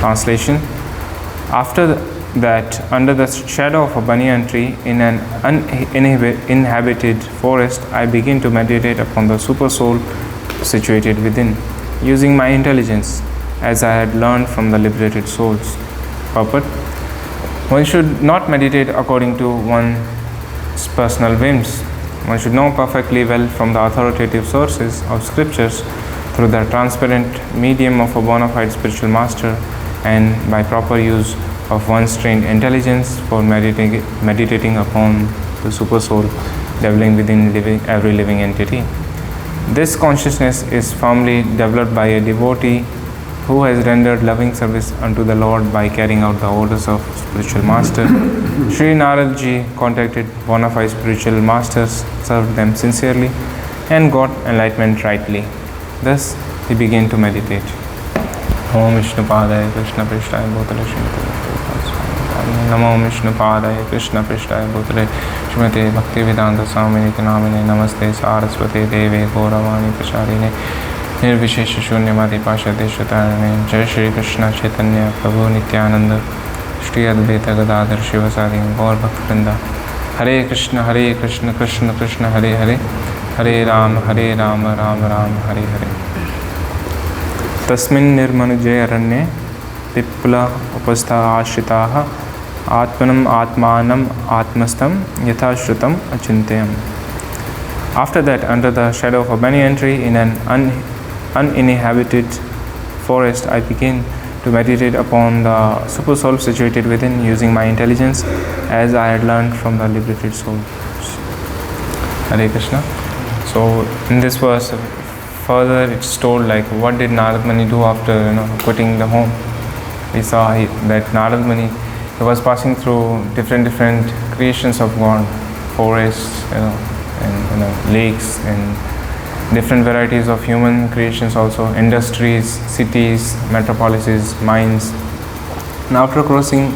Translation. After that, under the shadow of a banyan tree in an uninhabited forest, I begin to meditate upon the super soul situated within, using my intelligence, as I had learned from the liberated souls. Purport. One should not meditate according to one's personal whims. One should know perfectly well from the authoritative sources of scriptures through the transparent medium of a bona fide spiritual master, and by proper use of one's trained intelligence for meditating upon the super soul dwelling within every living entity. This consciousness is firmly developed by a devotee who has rendered loving service unto the Lord by carrying out the orders of spiritual master. Sri Narad Ji contacted bona fide spiritual masters, served them sincerely, and got enlightenment rightly. Thus he began to meditate. Om Vishnu Padaya Krishna Prishtaya Bhutale Namo Vishnu Padaya Krishna Prishtaya Bhutale Shrimate Bhaktivedanta Swamini Namine Namaste Saraswate Deve Gauravani Pracharine Nirvishesha Shunyamati Pashadeshatarane. Jai Shri Krishna Chaitanya Prabhu Nityananda Shri Advaita Gadadhar Shivasadi Gaur Bhaktivinoda. Hare Krishna Krishna Krishna Hare Hare, Hare Rama Rama Rama Hare Hare. Tasmin nirmanujay aranye pipla upastha ashitaha atmanam atmanam atmastam yatha shrutam achintayam. After that, under the shadow of a banyan tree in an uninhabited forest, I begin to meditate upon the super soul situated within, using my intelligence as I had learned from the liberated souls. Hare Krishna. So in this verse, further it's told like what did Narad Muni do after quitting the home. We saw that Narad Muni, he was passing through different creations of God, forests, and lakes, and different varieties of human creations also, industries, cities, metropolises, mines. And after crossing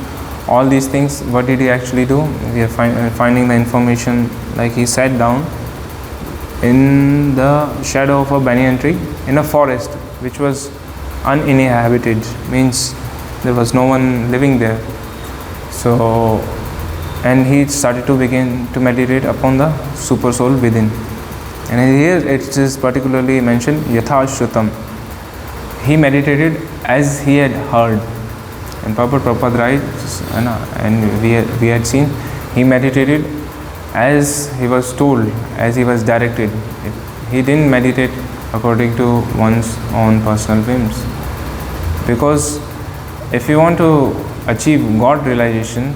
all these things, what did he actually do? We are finding the information like he sat down in the shadow of a banyan tree in a forest which was uninhabited, means there was no one living there. So, and he started to begin to meditate upon the super soul within. And here it is particularly mentioned Yatha Shrutam. He meditated as he had heard. And Prabhupada writes, and we had seen, he meditated as he was told, as he was directed. He didn't meditate according to one's own personal whims. Because if you want to achieve God realization,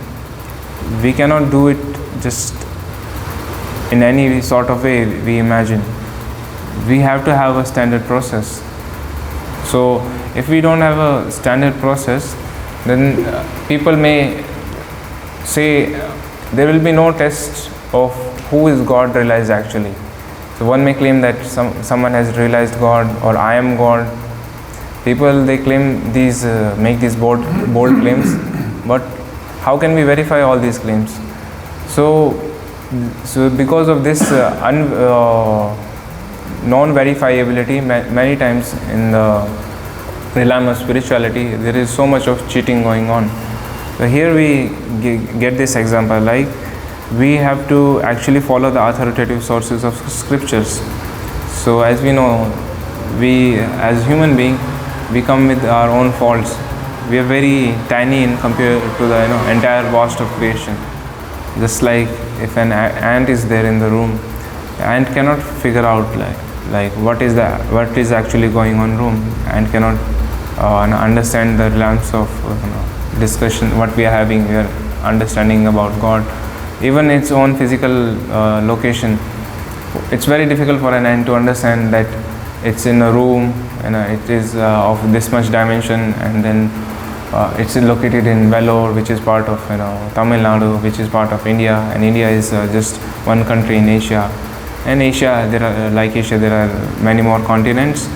we cannot do it just in any sort of way we imagine. We have to have a standard process. So if we don't have a standard process, then people may say there will be no test of who is God realized actually. So one may claim that someone has realized God, or I am God. People, they claim these, make these bold claims, but how can we verify all these claims? So because of this non-verifiability, many times in the realm of spirituality, there is so much of cheating going on. So here we get this example, like we have to actually follow the authoritative sources of scriptures. So as we know, we as human beings, we come with our own faults. We are very tiny in compared to the entire vast of creation. Just like if an ant is there in the room, the ant cannot figure out like what is actually going on room, and cannot understand the realms of discussion what we are having. We are understanding about God, even its own physical location. It's very difficult for an ant to understand that it's in a room, it is of this much dimension, and then it's located in Vellore, which is part of Tamil Nadu, which is part of India, and India is just one country in Asia. And Asia, there are many more continents,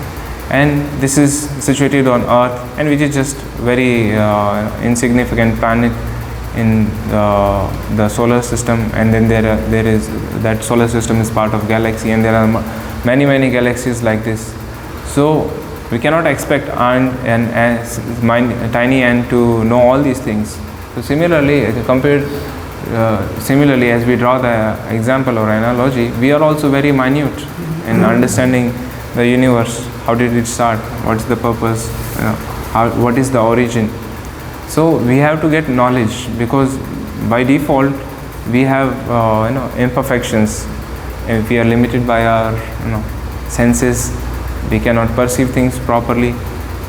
and this is situated on Earth, and which is just very insignificant planet in the solar system. And then there is that solar system is part of galaxy, and there are many galaxies like this. So We cannot expect tiny ant to know all these things. So similarly, similarly, as we draw the example or analogy, we are also very minute in understanding the universe. How did it start? What's the purpose? What is the origin? So we have to get knowledge, because by default we have imperfections. If we are limited by our senses, we cannot perceive things properly.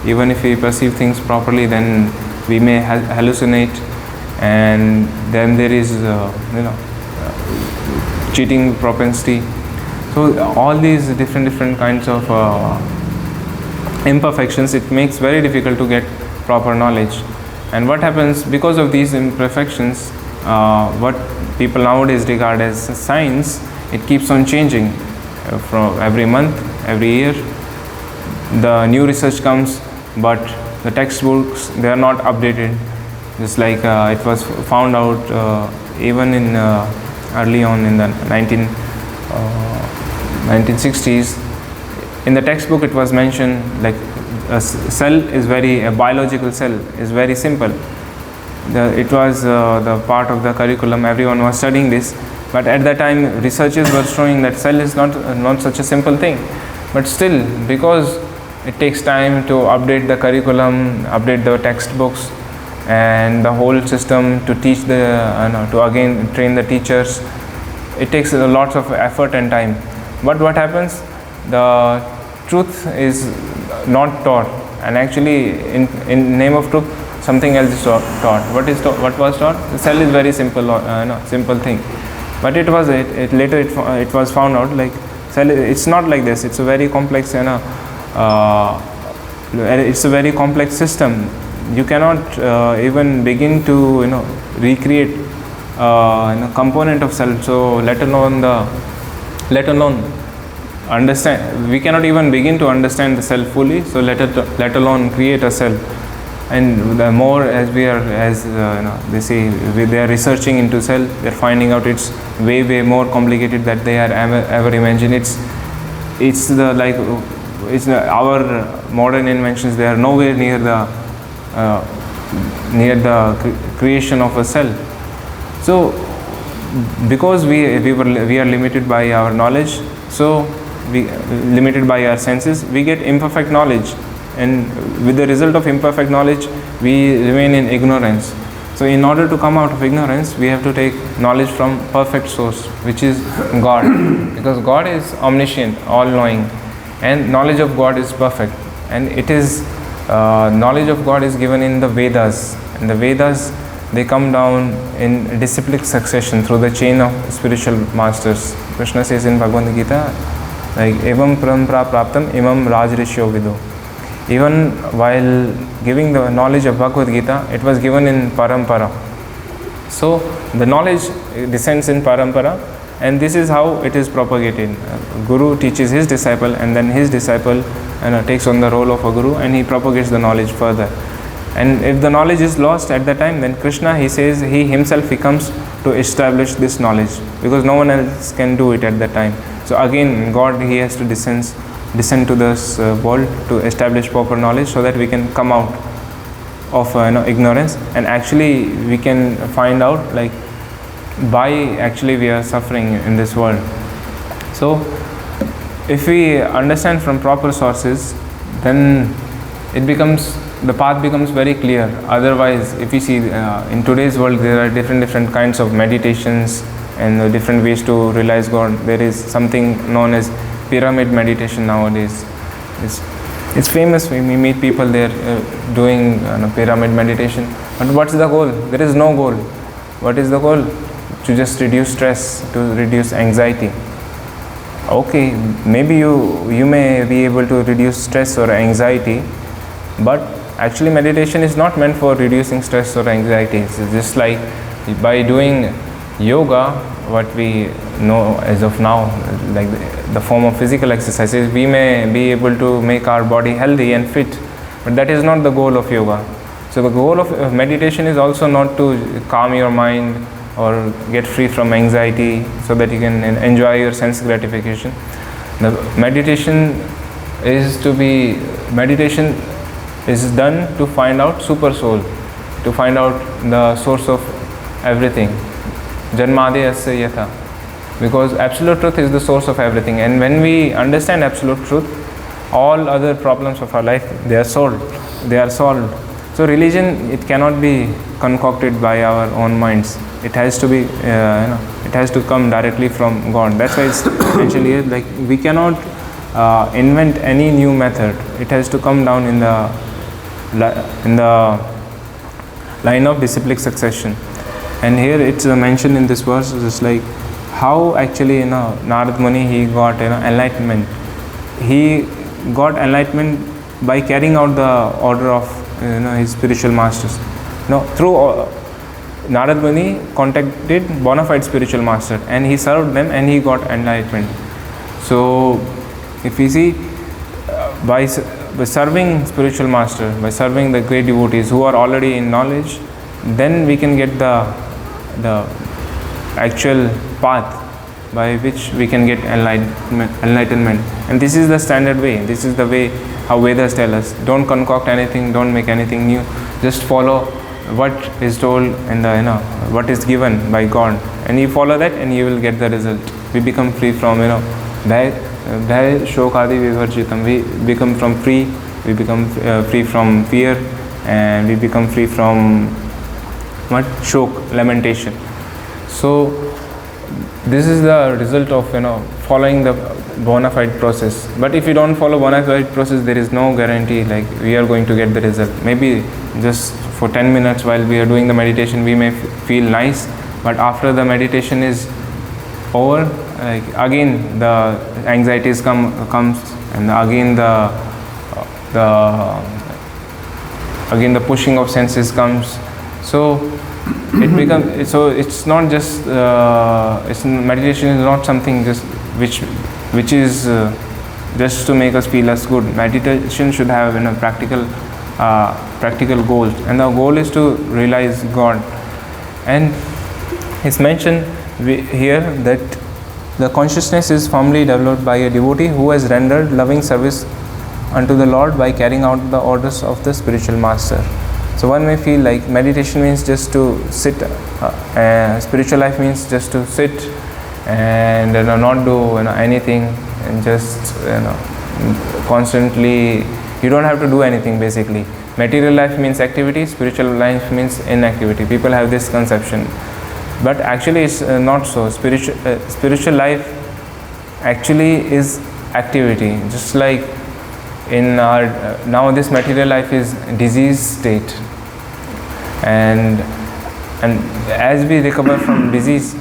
Even if we perceive things properly, then we may hallucinate, and then there is cheating propensity. So all these different kinds of imperfections, it makes very difficult to get proper knowledge. And what happens because of these imperfections, what people nowadays regard as science, it keeps on changing from every month, every year. The new research comes, but the textbooks, they are not updated. Just like it was found out even in early on in the 1960s. In the textbook it was mentioned like a biological cell is very simple. It was the part of the curriculum, everyone was studying this, but at that time researchers were showing that cell is not such a simple thing. But still, because it takes time to update the curriculum, update the textbooks and the whole system, to teach to again train the teachers, it takes lots of effort and time. But what happens? The truth is not taught, and actually in name of truth something else is taught. What was taught? The cell is very simple, simple thing. But later it was found out like cell, it's not like this. It's a very complex, it's a very complex system. You cannot even begin to recreate component of cell. So let alone understand. We cannot even begin to understand the cell fully. So let alone create a cell. And the more as we are, they say, they are researching into cell, they are finding out it's way more complicated that they are ever imagined. It's our modern inventions. They are nowhere near the creation of a cell. So because we are limited by our knowledge, so we limited by our senses, we get imperfect knowledge, and with the result of imperfect knowledge we remain in ignorance. So in order to come out of ignorance, we have to take knowledge from perfect source, which is God, because God is omniscient, all-knowing, and knowledge of God is perfect. And it is knowledge of God is given in the Vedas, and the Vedas, they come down in disciplic succession through the chain of spiritual masters. Krishna says in Bhagavad Gita, like evam parampara praptam imam rajrishyo vido. Even while giving the knowledge of Bhagavad Gita, it was given in parampara. So the knowledge descends in parampara, and this is how it is propagated. Guru teaches his disciple, and then his disciple takes on the role of a guru, and he propagates the knowledge further. And if the knowledge is lost at that time, then Krishna, he says, he himself comes to establish this knowledge, because no one else can do it at that time. So again, God, he has to descend to this world to establish proper knowledge, so that we can come out of ignorance, and actually we can find out like why actually we are suffering in this world. So if we understand from proper sources, then the path becomes very clear. Otherwise, if we see in today's world, there are different kinds of meditations and different ways to realize God. There is something known as pyramid meditation nowadays. It's famous. We meet people there doing pyramid meditation. But what's the goal? There is no goal. What is the goal? To just reduce stress, to reduce anxiety. Okay, maybe you may be able to reduce stress or anxiety, but actually meditation is not meant for reducing stress or anxiety. It's just like by doing yoga, what we know as of now, like the form of physical exercises, we may be able to make our body healthy and fit, but that is not the goal of yoga. So the goal of meditation is also not to calm your mind or get free from anxiety so that you can enjoy your sense gratification. The meditation meditation is done to find out super soul, to find out the source of everything. Janmade asya yatha. Because absolute truth is the source of everything, and when we understand absolute truth, all other problems of our life, they are solved. So religion, it cannot be concocted by our own minds. It has to be, it has to come directly from God. That's why it's mentioned here, like we cannot invent any new method. It has to come down in the line of disciplic succession. And here it's mentioned in this verse, just like how actually Narad Muni, he got enlightenment. He got enlightenment by carrying out the order of his spiritual masters. Through Narad Muni contacted bona fide spiritual master, and he served them, and he got enlightenment. So if we see, by serving spiritual master, by serving the great devotees who are already in knowledge, then we can get the actual path by which we can get enlightenment. And this is the standard way. This is the way how Vedas tell us. Don't concoct anything, don't make anything new. Just follow what is told and what is given by God, and you follow that, and you will get the result. We become free from Bhaya Shokadi Vivarjitam. We become free from fear, and we become free from what? Shok, lamentation. So this is the result of following the bona fide process. But if you don't follow bona fide process, there is no guarantee like we are going to get the result. Maybe just for 10 minutes while we are doing the meditation, we may feel nice, but after the meditation is over, like again the anxieties comes, and again the pushing of senses comes. So it becomes, so it's not just meditation is not something just which is just to make us feel as good. Meditation should have practical goals, and the goal is to realize God. And it's mentioned here that the consciousness is firmly developed by a devotee who has rendered loving service unto the Lord by carrying out the orders of the spiritual master. So one may feel like meditation means just to sit, spiritual life means just to sit and not do anything, and just constantly, you don't have to do anything basically. Material life means activity, spiritual life means inactivity. People have this conception, but actually it's not so. Spiritual life actually is activity. Just like in our now this material life is disease state, and as we recover from disease,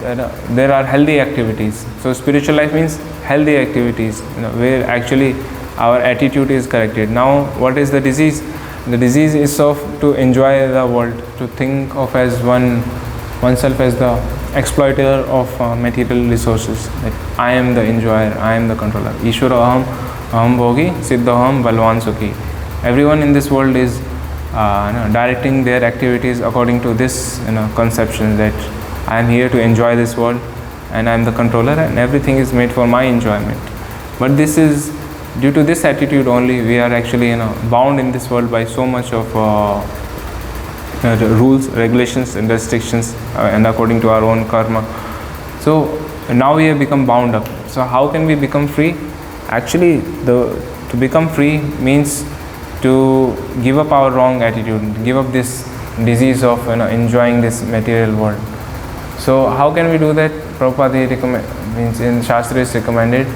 there are healthy activities. So spiritual life means healthy activities, where actually our attitude is corrected. Now what is the disease? The disease is to enjoy the world, to think of as oneself as the exploiter of material resources. Like, I am the enjoyer, I am the controller. Ishwara aham bhogi, siddha aham balvan sukhi. Everyone in this world is directing their activities according to this conception that I am here to enjoy this world, and I am the controller, and everything is made for my enjoyment. But this is due to this attitude only we are actually bound in this world by so much of rules, regulations and restrictions, and according to our own karma. So now we have become bound up. So how can we become free? Actually, to become free means to give up our wrong attitude, give up this disease of enjoying this material world. So how can we do that? Prabhupada means in Shastra is recommended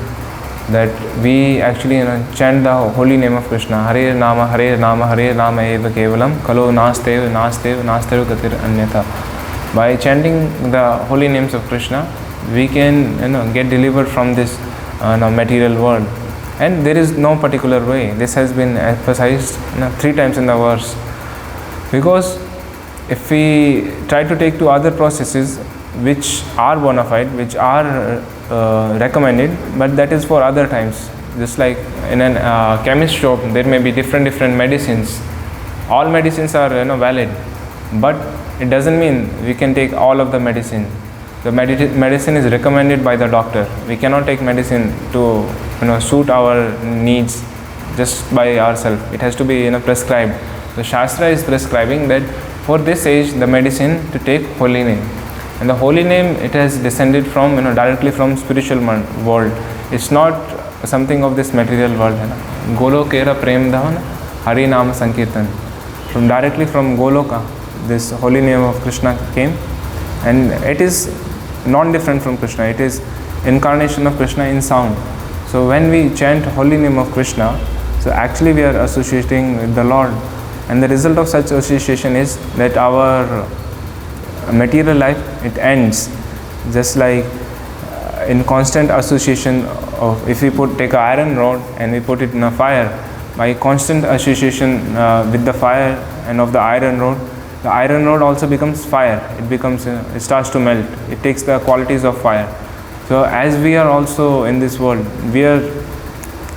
that we actually chant the holy name of Krishna. Hare Nama, Hare Nama, Hare Nama eva kevalam, kalo nastev, nastev, nastev gatir anyatha. By chanting the holy names of Krishna, we can get delivered from this material world. And there is no particular way. This has been emphasized 3 times in the verse. Because if we try to take to other processes which are bona fide, which are recommended, but that is for other times. Just like in a chemist shop, there may be different medicines. All medicines are valid, but it doesn't mean we can take all of the medicine. the medicine is recommended by the doctor. We cannot take medicine to suit our needs just by ourselves. It has to be prescribed. The Shastra is prescribing that for this age the medicine to take holy name. And the holy name, it has descended from directly from spiritual world. It's not something of this material world. Golokera prem dhavan Hari Nama Sankirtan. From directly from Goloka, this holy name of Krishna came, and it is non different from Krishna. It is incarnation of Krishna in sound. So when we chant holy name of Krishna, so actually we are associating with the Lord, and the result of such association is that our material life, it ends. Just like in constant association of, if we take an iron rod and we put it in a fire, by constant association with the fire and of the iron rod also becomes fire. It becomes it starts to melt. It takes the qualities of fire. So as we are also in this world,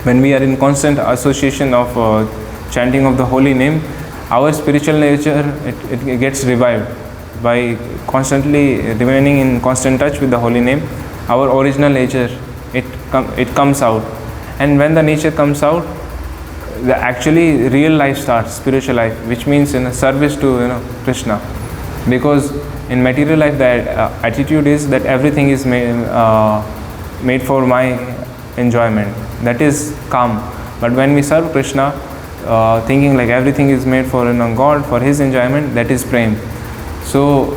when we are in constant association of chanting of the holy name, our spiritual nature, it gets revived. By constantly remaining in constant touch with the holy name, our original nature, it comes out. And when the nature comes out, the actually real life starts, spiritual life, which means service to Krishna. Because in material life, the attitude is that everything is made for my enjoyment. That is calm. But when we serve Krishna, thinking like everything is made for God, for His enjoyment, that is prem. So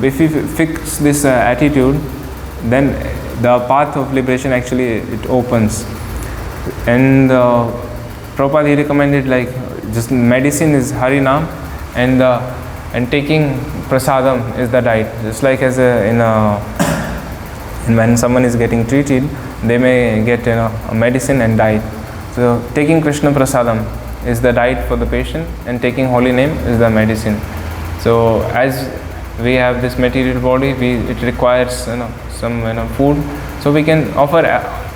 if we fix this attitude, then the path of liberation actually it opens. And Prabhupada, he recommended like just medicine is Harinam, and taking prasadam is the diet. Just like as when someone is getting treated, they may get a medicine and diet. So taking Krishna prasadam is the diet for the patient, and taking holy name is the medicine. So as we have this material body, it requires some food. So we can offer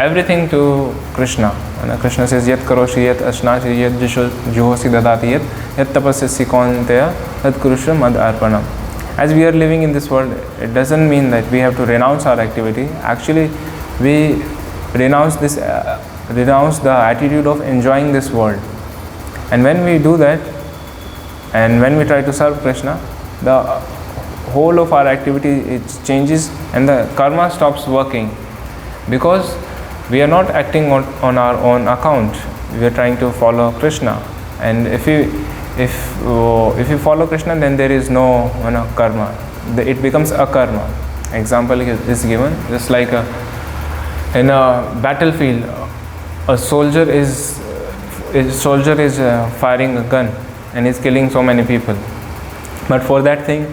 everything to Krishna. And Krishna says, "Yat karoshi, yat ashnashi, yat juhosi dadati, yat tapasyasi kaunteya, tat kurushra mad arpanam." As we are living in this world, it doesn't mean that we have to renounce our activity. Actually, we renounce the attitude of enjoying this world. And when we do that, and when we try to serve Krishna, the whole of our activity it changes, and the karma stops working, because we are not acting on our own account. We are trying to follow Krishna, and if you follow Krishna, then there is no karma. It becomes a karma. Example is given, just like in a battlefield, a soldier is firing a gun and is killing so many people, but for that thing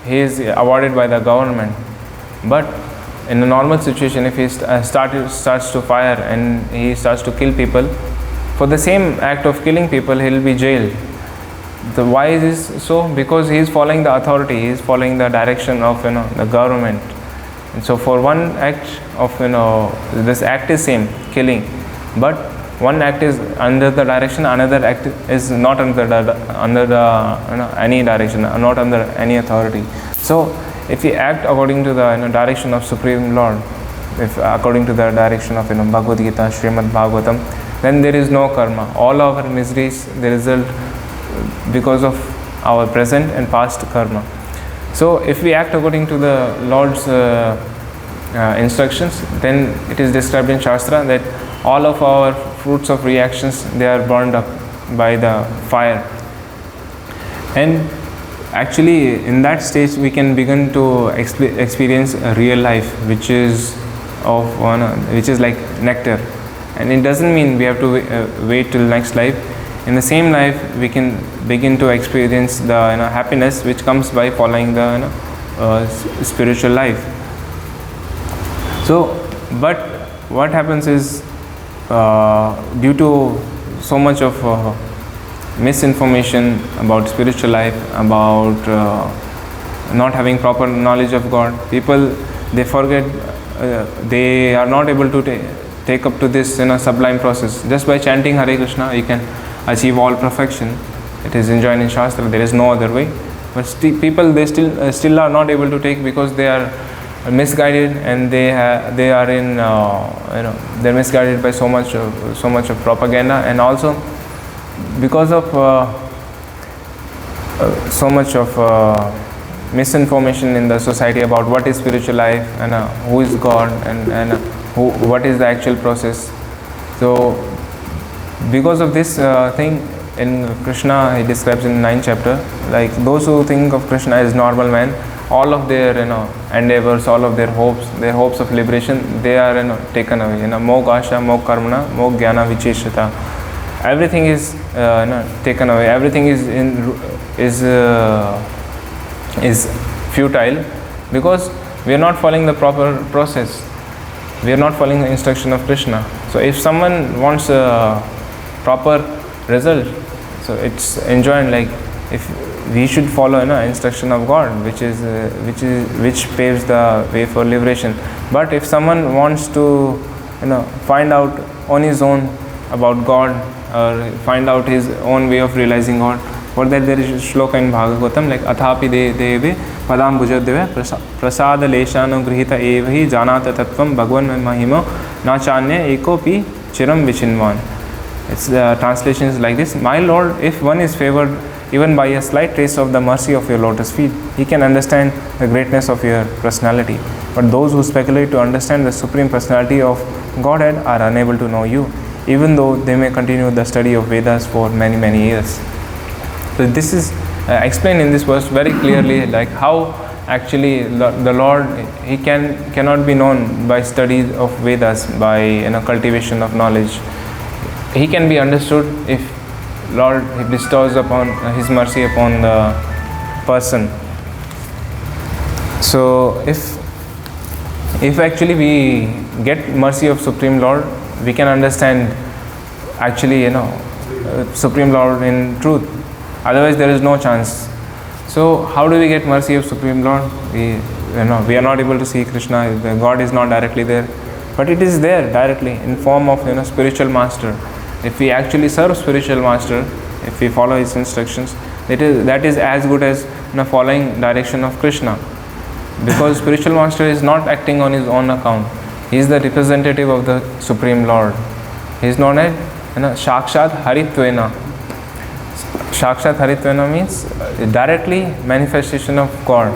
he is awarded by the government. But in a normal situation, if he starts to fire and he starts to kill people, for the same act of killing people, he will be jailed. Why is this so? Because he is following the authority, he is following the direction of the government. And so for one act of this act is same, killing, but one act is under the direction, another act is not under any direction, not under any authority. So if we act according to the direction of Supreme Lord, if according to the direction of Bhagavad Gita, Srimad Bhagavatam, then there is no karma. All our miseries, they result because of our present and past karma. So if we act according to the Lord's instructions, then it is described in Shastra that all of our fruits of reactions, they are burned up by the fire. And actually in that stage we can begin to experience a real life, which is like nectar. And it doesn't mean we have to wait till next life. In the same life we can begin to experience the happiness which comes by following the spiritual life. So but what happens is, due to so much of misinformation about spiritual life, about not having proper knowledge of God, people, they forget, they are not able to take up to this sublime process. Just by chanting Hare Krishna, you can achieve all perfection. It is enjoined in Shastra, there is no other way. But people, they still are not able to take, because they are misguided, and they are in they're misguided by so much of propaganda, and also because of so much of misinformation in the society about what is spiritual life and who is God, and what is the actual process. So because of this thing, in Krishna he describes in 9th chapter, like those who think of Krishna as normal man, all of their endeavors, all of their hopes of liberation, they are taken away. Mog asha, mog karmana, mog jnana vicheshata. Everything is taken away. Everything is futile, because we are not following the proper process. We are not following the instruction of Krishna. So if someone wants a proper result, so it's enjoined, like if we should follow instruction of God, which paves the way for liberation. But if someone wants to find out on his own about God, or find out his own way of realizing God, for that there is a shloka in Bhagavatam, like athapi deve padam bhujadeve prasada leshano grihita evahi janata tattvam bhagwan mahimo na chanya ekopi chiram vichinvan. Its translation is like this: My Lord, if one is favored even by a slight trace of the mercy of your lotus feet, he can understand the greatness of your personality. But those who speculate to understand the supreme personality of Godhead are unable to know you, even though they may continue the study of Vedas for many, many years. So this is explained in this verse very clearly, like how actually the Lord, he cannot be known by study of Vedas, by cultivation of knowledge. He can be understood if Lord bestows upon his mercy upon the person. So if actually we get mercy of Supreme Lord, we can understand actually Supreme Lord in truth. Otherwise there is no chance. So how do we get mercy of Supreme Lord? We are not able to see Krishna. God is not directly there, but it is there directly in form of spiritual master. If we actually serve spiritual master, if we follow his instructions, that is as good as following direction of Krishna, because spiritual master is not acting on his own account. He is the representative of the Supreme Lord. He is known as Shakshat Haritvena. Shakshat Haritvena means directly manifestation of God.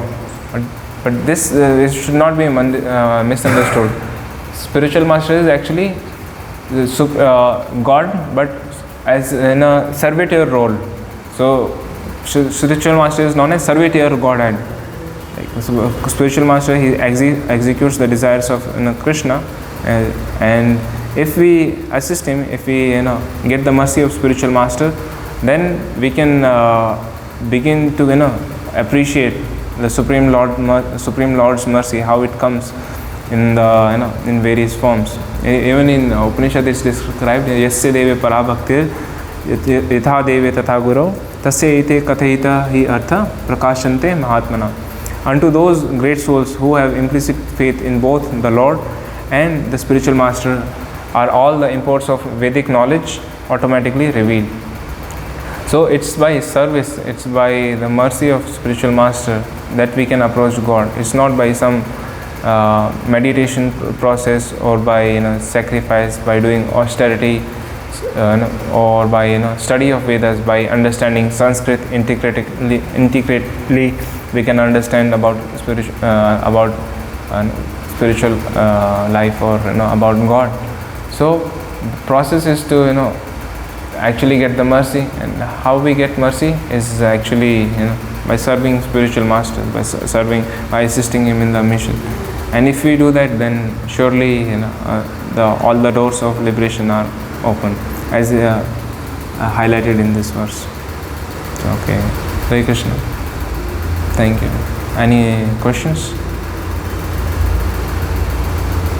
But this should not be misunderstood. Spiritual master is actually God, but as in a servitor role. So spiritual master is known as servitor Godhead. Like spiritual master, he executes the desires of Krishna, and if we assist him, if we get the mercy of spiritual master, then we can begin to appreciate the Supreme Lord's mercy, how it comes in the in various forms. Even in Upanishad it's described, yasya deve para bhaktir yatha deve tatha guru tasya ite kathayita hi artha prakashante mahatmana. Unto those great souls who have implicit faith in both the Lord and the spiritual master are all the imports of Vedic knowledge automatically revealed. So it's by service, it's by the mercy of spiritual master that we can approach God. It's not by some meditation process, or by sacrifice, by doing austerity, or by study of Vedas, by understanding Sanskrit intricately. We can understand about spiritual life, or about God. So the process is to actually get the mercy, and how we get mercy is actually by serving spiritual masters, by assisting him in the mission. And if we do that, then surely all the doors of liberation are open, as highlighted in this verse. Okay, Hare Krishna. Thank you. Any questions?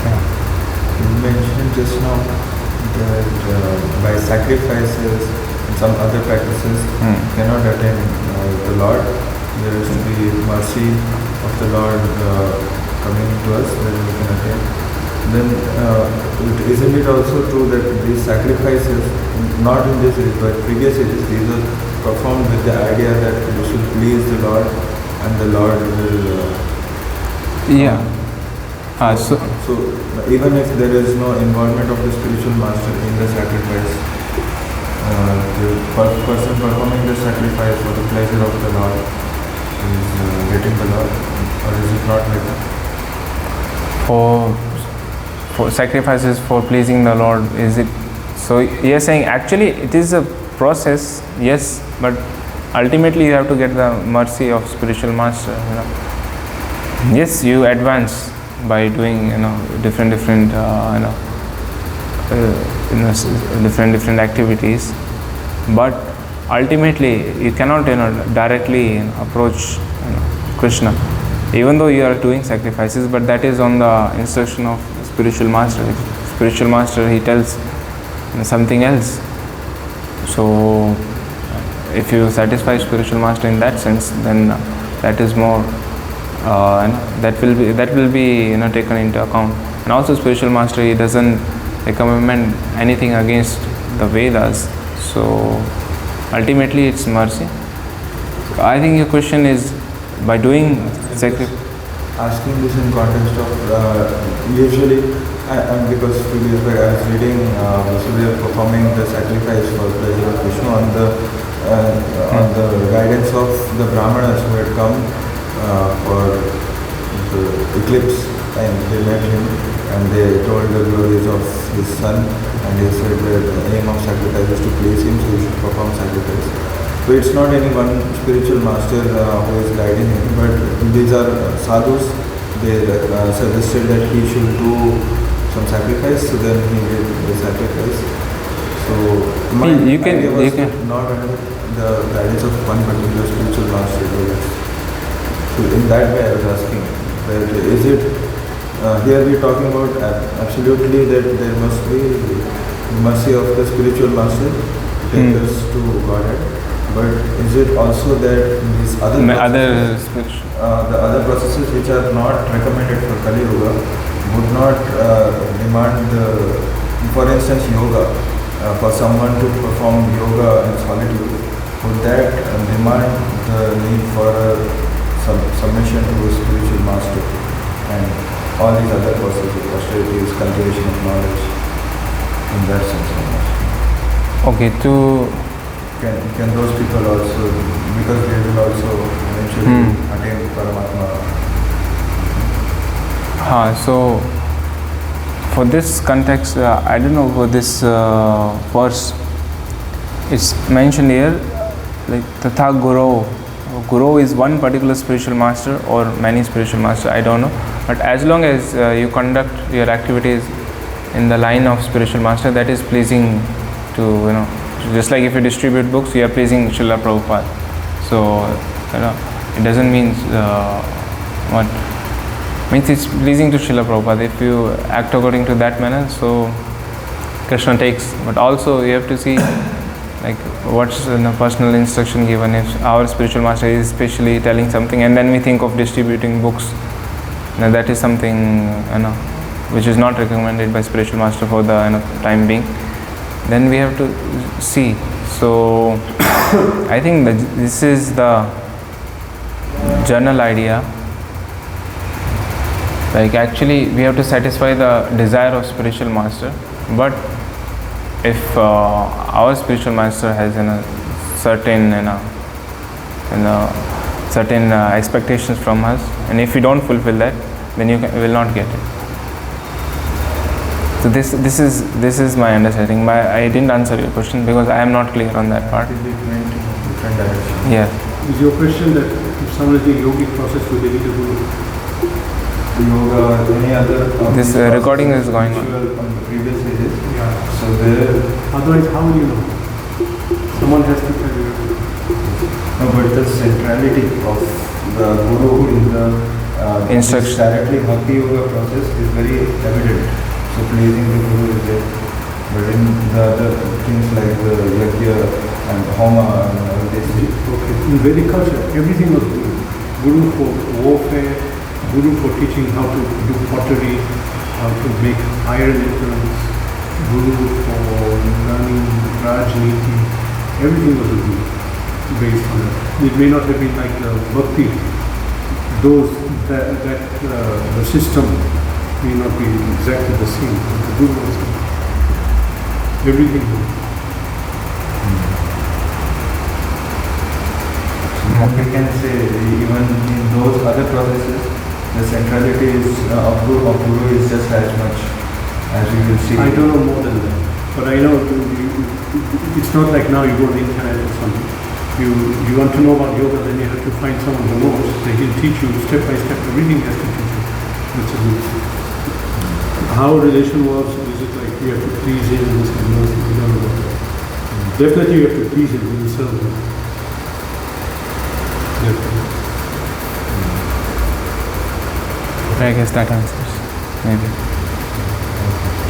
Yeah. You mentioned just now that by sacrifices and some other practices cannot attain the Lord. There is to be mercy of the Lord coming to us, then we can attain. Then isn't it also true that these sacrifices, not in this age but previous ages, these are performed with the idea that we should please the Lord and the Lord will So even if there is no involvement of the spiritual master in the sacrifice, the person performing the sacrifice for the pleasure of the Lord is getting the Lord, or is it not like that? For sacrifices for pleasing the Lord, is it? So you're saying actually it is a process, yes, but ultimately you have to get the mercy of spiritual master. Yes, you advance by doing different different activities, but ultimately you cannot directly approach Krishna, even though you are doing sacrifices, but that is on the instruction of spiritual master. Spiritual master, he tells something else. So if you satisfy spiritual master in that sense, then that is more that will be taken into account. And also spiritual master, he doesn't recommend anything against the Vedas, so ultimately it's mercy. I think your question is by doing sacrifice. Asking this in context of usually, and because few years back I was reading Vasudeva performing the sacrifice for the pleasure of Vishnu on the guidance of the Brahmanas who had come for the eclipse, and they met him and they told the glories of his son, and they said that the aim of sacrifice is to please him, so he should perform sacrifice. So it's not any one spiritual master who is guiding him, but these are sadhus. They suggested that he should do some sacrifice, so then he did the sacrifice. So my idea was not under the guidance of one particular spiritual master. So in that way I was asking, that is it, here we are talking about absolutely that there must be mercy of the spiritual master to take us to Godhead. But is it also that these the other processes which are not recommended for Kali Yuga would not demand for instance yoga, for someone to perform yoga in solitude, would that demand the need for submission to a spiritual master, and all these other processes, austerity is cultivation of knowledge in that sense? Okay, Can those people also, because they will also eventually attain Paramatma? So for this context, I don't know for this verse, it's mentioned here like Tatha Guru. Guru is one particular spiritual master or many spiritual masters, I don't know. But as long as you conduct your activities in the line of spiritual master, that is pleasing to just like if you distribute books, you are pleasing Srila Prabhupada. So, it doesn't mean what means it's pleasing to Srila Prabhupada. If you act according to that manner, so Krishna takes. But also you have to see like what's the personal instruction given. If our spiritual master is especially telling something, and then we think of distributing books, now that is something which is not recommended by spiritual master for the time being. Then we have to see. So I think that this is the general idea. Like actually we have to satisfy the desire of spiritual master, but if our spiritual master has certain certain expectations from us, and if you don't fulfill that, then you will not get it. So this is my understanding. I didn't answer your question because I am not clear on that part. Yeah. Is your question that if someone is doing yogic process, would they need to do yoga or any other? This recording is going on. On the previous pages. Yeah. So there. Otherwise, how will you know? Someone has to tell you. No, but the centrality of the guru in the instruction directly bhakti yoga process is very evident. So pleasing the guru is there. But in the other things like the yajna and homa and all this. Okay. In Vedic culture, everything was guru. Guru for warfare, guru for teaching how to do pottery, how to make iron implements, guru for learning Rajniti. Everything was a guru based on it. It may not have been like the bhakti. The system may not be exactly the same. The Guru was everything. We can say even in those other processes, the centrality of Guru is just as much as we will see. I don't know more than that, but I know it's not like now you go to the internet or something. You want to know about yoga, then you have to find someone who knows. They will teach you step by step. Everything has to teach you. That's a good. How relation works, is it like you have to please him and this kind of thing? We don't know about that. Definitely you have to please him, you will serve him. Definitely. I guess that answers. Maybe.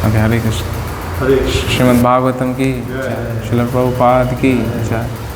Okay, Hare Krishna. Hare Krishna. Srimad Bhagavatam ki, Yeah. Srila Prabhupada ki, jai.